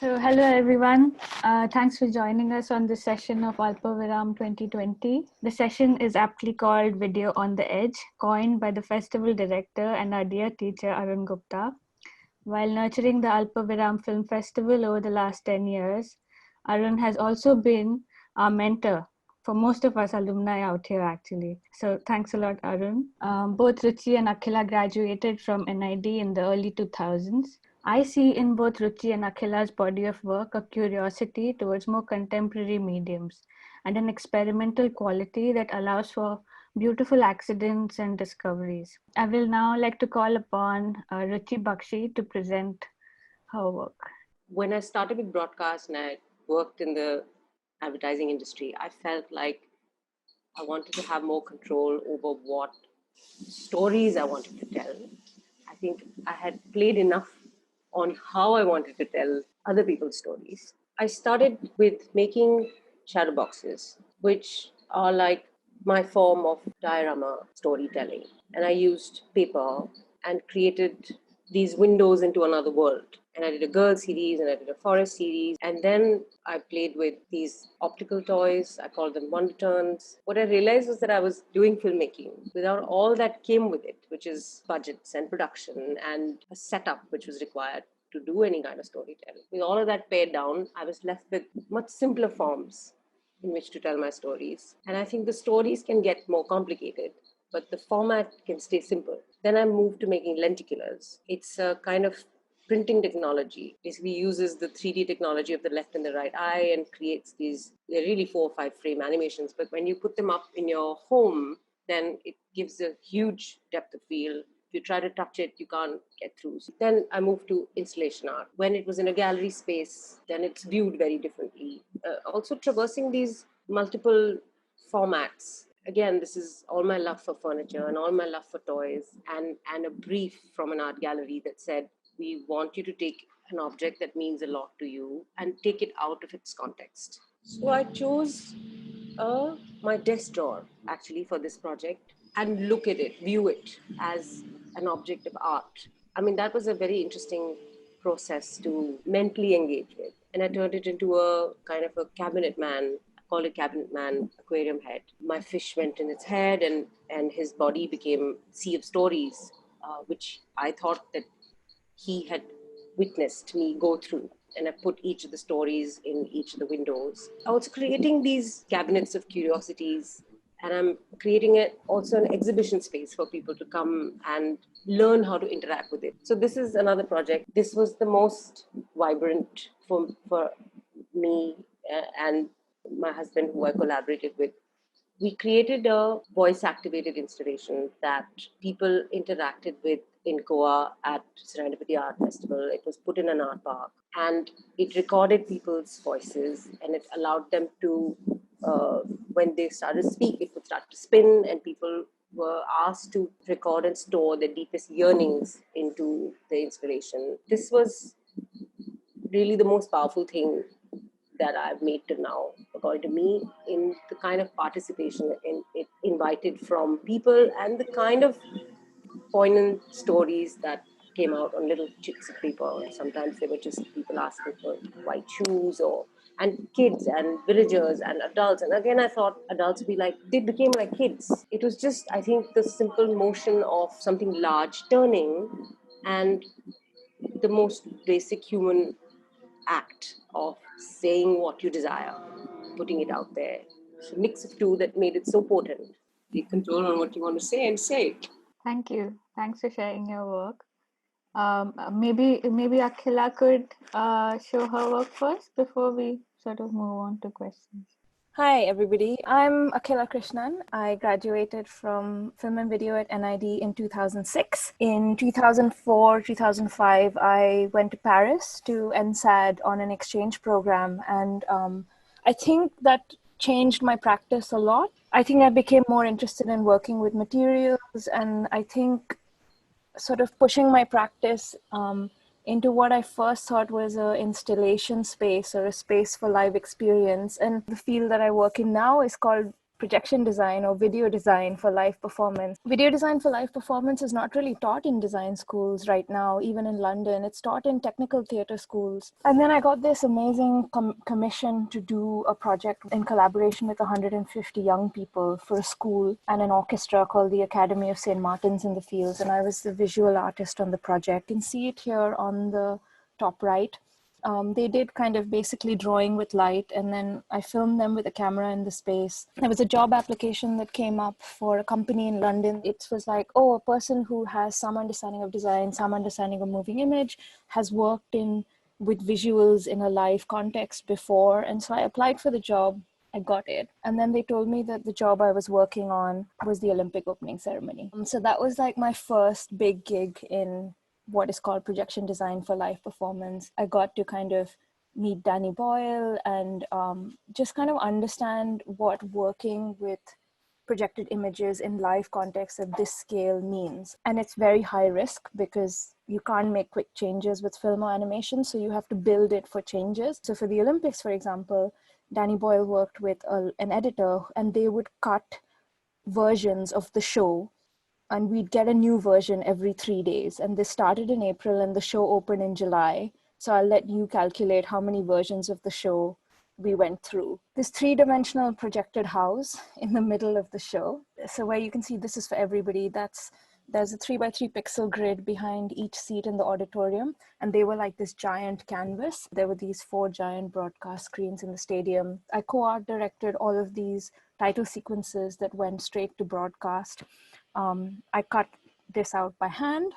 So, hello everyone. Thanks for joining us on this session of Alpavirama 2020. The session is aptly called Video on the Edge, coined by the festival director and our dear teacher Arun Gupta. While nurturing the Alpavirama Film Festival over the last 10 years, Arun has also been our mentor for most of us alumni out here, actually. So, thanks a lot, Arun. Both Richie and Akhila graduated from NID in the early 2000s. I see in both Ruchi and Akhila's body of work a curiosity towards more contemporary mediums and an experimental quality that allows for beautiful accidents and discoveries. I will now like to call upon Richie Bakshi to present her work. When I started with broadcast and I worked in the advertising industry, I felt like I wanted to have more control over what stories I wanted to tell. I think I had played enough on how I wanted to tell other people's stories. I started with making shadow boxes, which are like my form of diorama storytelling. And I used paper and created these windows into another world. And I did a girl series and I did a forest series. And then I played with these optical toys. I called them Wonder Turns. What I realized was that I was doing filmmaking without all that came with it, which is budgets and production and a setup which was required to do any kind of storytelling. With all of that pared down, I was left with much simpler forms in which to tell my stories. And I think the stories can get more complicated, but the format can stay simple. Then I moved to making lenticulars. It's a kind of printing technology. Basically uses the 3D technology of the left and the right eye and creates these, they're really 4 or 5 frame animations. But when you put them up in your home, then it gives a huge depth of field. If you try to touch it, you can't get through. So then I moved to installation art. When it was in a gallery space, then it's viewed very differently. Also traversing these multiple formats. Again, this is all my love for furniture and all my love for toys and a brief from an art gallery that said, we want you to take an object that means a lot to you and take it out of its context. So I chose my desk drawer actually for this project and look at it, view it as an object of art. I mean, that was a very interesting process to mentally engage with. And I turned it into a kind of a cabinet man. I called it cabinet man aquarium head. My fish went in its head and his body became sea of stories, which I thought that he had witnessed me go through. And I put each of the stories in each of the windows. I was creating these cabinets of curiosities, and I'm creating also an exhibition space for people to come and learn how to interact with it. So this is another project. This was the most vibrant for me and my husband, who I collaborated with. We created a voice-activated installation that people interacted with in Goa at Serendipity Art Festival. It was put in an art park and it recorded people's voices and it allowed them to, when they started to speak, it would start to spin and people were asked to record and store their deepest yearnings into the installation. This was really the most powerful thing that I've made to now, according to me, in the kind of participation it invited from people and the kind of poignant stories that came out on little chits of paper. Sometimes they were just people asking for white shoes and kids and villagers and adults. And again, I thought adults would be like, they became like kids. It was just, I think, the simple motion of something large turning and the most basic human act of saying what you desire, putting it out there. It's a mix of two that made it so potent. Take control on what you want to say and say it. Thank you. Thanks for sharing your work. Maybe Akhila could show her work first before we sort of move on to questions. Hi, everybody. I'm Akhila Krishnan. I graduated from film and video at NID in 2006. In 2004, 2005, I went to Paris to NSAD on an exchange program. And I think that changed my practice a lot. I think I became more interested in working with materials, and I think sort of pushing my practice into what I first thought was an installation space or a space for live experience. And the field that I work in now is called projection design or video design for live performance. Video design for live performance is not really taught in design schools right now, even in London. It's taught in technical theatre schools. And then I got this amazing commission to do a project in collaboration with 150 young people for a school and an orchestra called the Academy of St. Martin's in the Fields. And I was the visual artist on the project. You can see it here on the top right. They did kind of basically drawing with light, and then I filmed them with a camera in the space. There was a job application that came up for a company in London. It was like, oh, a person who has some understanding of design, some understanding of moving image, has worked with visuals in a live context before. And so I applied for the job. I got it. And then they told me that the job I was working on was the Olympic opening ceremony. So that was like my first big gig in what is called projection design for live performance. I got to kind of meet Danny Boyle and just kind of understand what working with projected images in live context at this scale means. And it's very high risk because you can't make quick changes with film or animation, so you have to build it for changes. So for the Olympics, for example, Danny Boyle worked with an editor, and they would cut versions of the show, and we'd get a new version every 3 days. And this started in April and the show opened in July. So I'll let you calculate how many versions of the show we went through. This 3-dimensional projected house in the middle of the show. So where you can see this is for everybody, there's a 3x3 pixel grid behind each seat in the auditorium. And they were like this giant canvas. There were these 4 giant broadcast screens in the stadium. I co-art directed all of these title sequences that went straight to broadcast. I cut this out by hand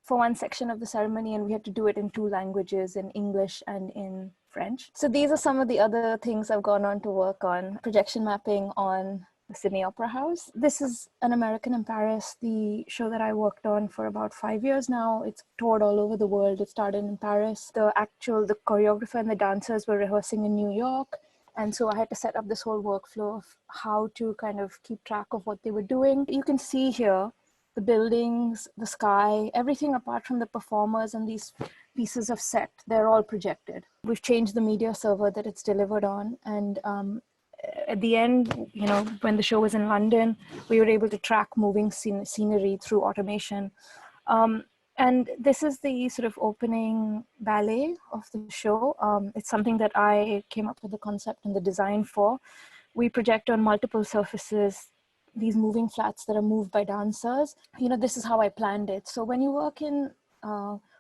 for one section of the ceremony, and we had to do it in 2 languages, in English and in French. So these are some of the other things I've gone on to work on. Projection mapping on the Sydney Opera House. This is An American in Paris, the show that I worked on for about 5 years now. It's toured all over the world. It started in Paris. The choreographer and the dancers were rehearsing in New York. And so I had to set up this whole workflow of how to kind of keep track of what they were doing. You can see here the buildings, the sky, everything apart from the performers and these pieces of set, they're all projected. We've changed the media server that it's delivered on. And at the end, when the show was in London, we were able to track moving scenery through automation. And this is the sort of opening ballet of the show. It's something that I came up with the concept and the design for. We project on multiple surfaces these moving flats that are moved by dancers. This is how I planned it. So when you work in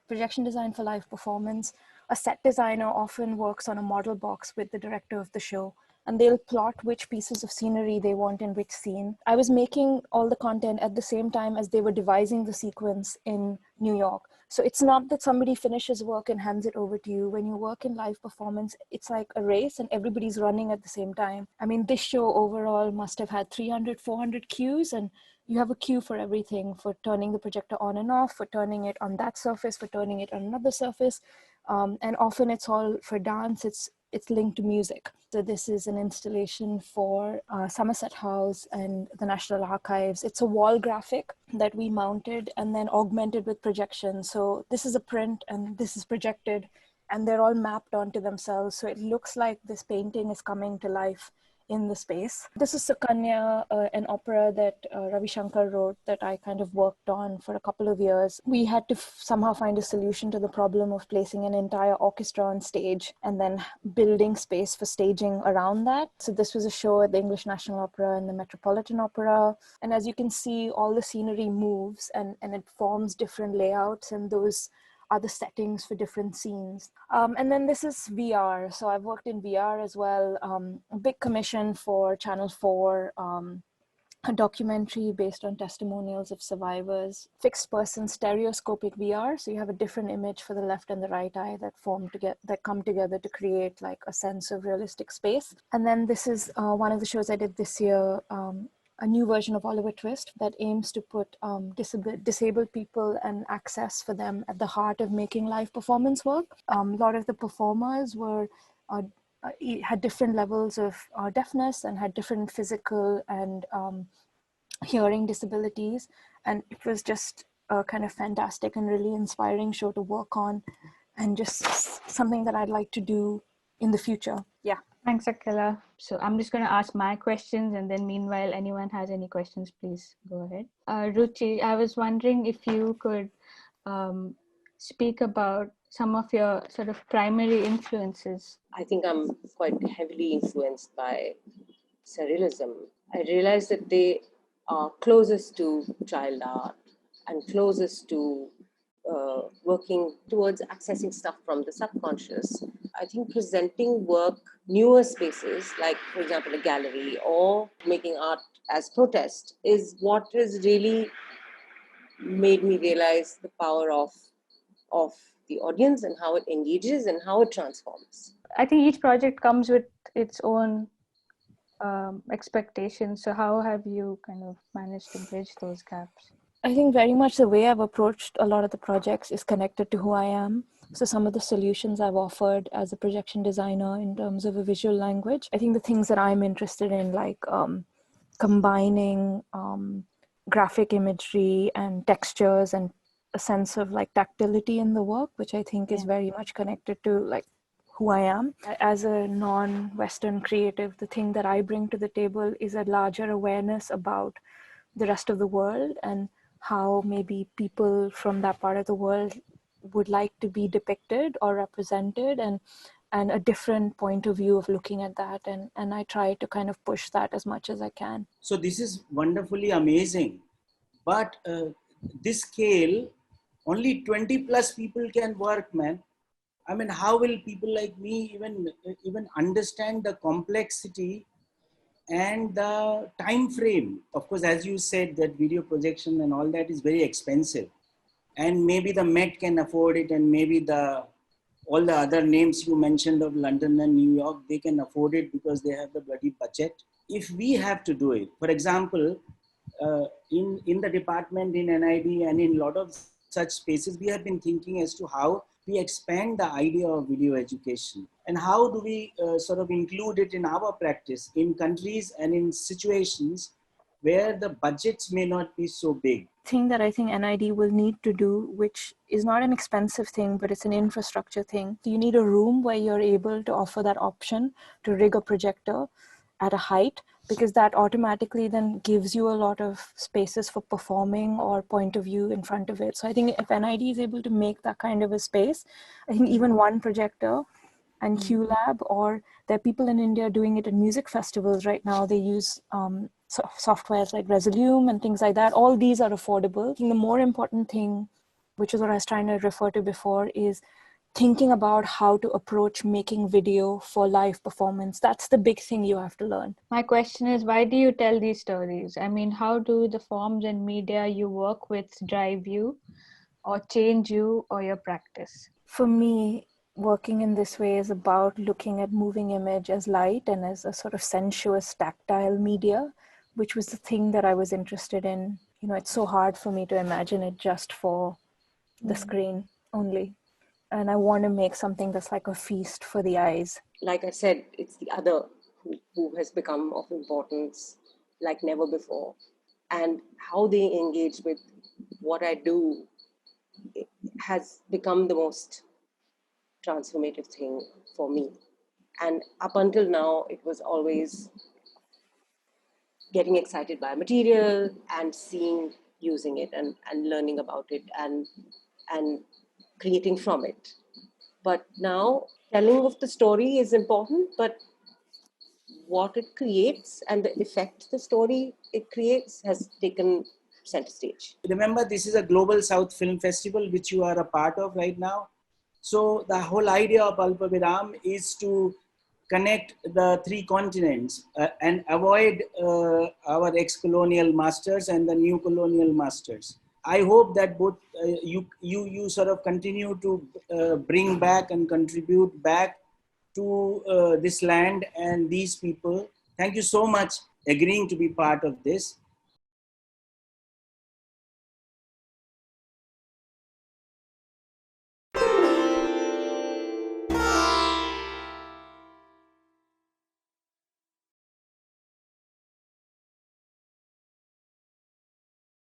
projection design for live performance, a set designer often works on a model box with the director of the show, and they'll plot which pieces of scenery they want in which scene. I was making all the content at the same time as they were devising the sequence in New York. So it's not that somebody finishes work and hands it over to you. When you work in live performance, it's like a race and everybody's running at the same time. I mean, this show overall must have had 300, 400 cues, and you have a cue for everything, for turning the projector on and off, for turning it on that surface, for turning it on another surface. And often it's all for dance, it's linked to music. So this is an installation for Somerset House and the National Archives. It's a wall graphic that we mounted and then augmented with projection. So this is a print and this is projected, and they're all mapped onto themselves. So it looks like this painting is coming to life in the space. This is Sukanya, an opera that Ravi Shankar wrote that I kind of worked on for a couple of years. We had to somehow find a solution to the problem of placing an entire orchestra on stage and then building space for staging around that. So this was a show at the English National Opera and the Metropolitan Opera. And as you can see, all the scenery moves and it forms different layouts, and those are the settings for different scenes. And then this is VR. So I've worked in VR as well. A big commission for Channel 4, a documentary based on testimonials of survivors, fixed person stereoscopic VR. So you have a different image for the left and the right eye that come together to create like a sense of realistic space. And then this is one of the shows I did this year, a new version of Oliver Twist that aims to put disabled people and access for them at the heart of making live performance work. A lot of the performers had different levels of deafness and had different physical and hearing disabilities. And it was just a kind of fantastic and really inspiring show to work on, and just something that I'd like to do in the future. Yeah. Thanks, Akila. So I'm just going to ask my questions, and then meanwhile, anyone has any questions, please go ahead. Ruchi, I was wondering if you could speak about some of your sort of primary influences. I think I'm quite heavily influenced by surrealism. I realize that they are closest to child art and closest to working towards accessing stuff from the subconscious. I think presenting work, newer spaces, like, for example, a gallery or making art as protest, is what has really made me realize the power of the audience and how it engages and how it transforms. I think each project comes with its own expectations. So how have you kind of managed to bridge those gaps? I think very much the way I've approached a lot of the projects is connected to who I am. So some of the solutions I've offered as a projection designer in terms of a visual language, I think the things that I'm interested in, like combining graphic imagery and textures and a sense of like tactility in the work, which I think is very much connected to like who I am. As a non-Western creative, the thing that I bring to the table is a larger awareness about the rest of the world and how maybe people from that part of the world would like to be depicted or represented, and a different point of view of looking at that, and I try to kind of push that as much as I can. So this is wonderfully amazing, but this scale, only 20 plus people can work, man. I mean, how will people like me even understand the complexity and the time frame? Of course, as you said, that video projection and all that is very expensive, and maybe the Met can afford it, and maybe all the other names you mentioned of London and New York, they can afford it because they have the bloody budget. If we have to do it, for example, in the department, in NID and in a lot of such spaces, we have been thinking as to how we expand the idea of video education and how do we sort of include it in our practice in countries and in situations where the budgets may not be so big. Thing that I think NID will need to do, which is not an expensive thing, but it's an infrastructure thing. So you need a room where you're able to offer that option to rig a projector at a height, because that automatically then gives you a lot of spaces for performing or point of view in front of it. So I think if NID is able to make that kind of a space, I think even one projector and QLab, or there are people in India doing it at music festivals right now. They use softwares like Resolume and things like that. All these are affordable. I think the more important thing, which is what I was trying to refer to before, is thinking about how to approach making video for live performance. That's the big thing you have to learn. My question is, why do you tell these stories? I mean, how do the forms and media you work with drive you or change you or your practice? For me, working in this way is about looking at moving image as light and as a sort of sensuous tactile media, which was the thing that I was interested in. You know, it's so hard for me to imagine it just for the screen only. And I want to make something that's like a feast for the eyes. Like I said, it's the other who has become of importance like never before. And how they engage with what I do has become the most transformative thing for me. And up until now, it was always getting excited by material and seeing, using it and learning about it and creating from it. But now telling of the story is important, but what it creates and the effect the story it creates has taken center stage. Remember, this is a Global South Film Festival, which you are a part of right now. So the whole idea of Alpavirama is to connect the three continents and avoid our ex-colonial masters and the new colonial masters. I hope that both you sort of continue to bring back and contribute back to this land and these people. Thank you so much agreeing to be part of this.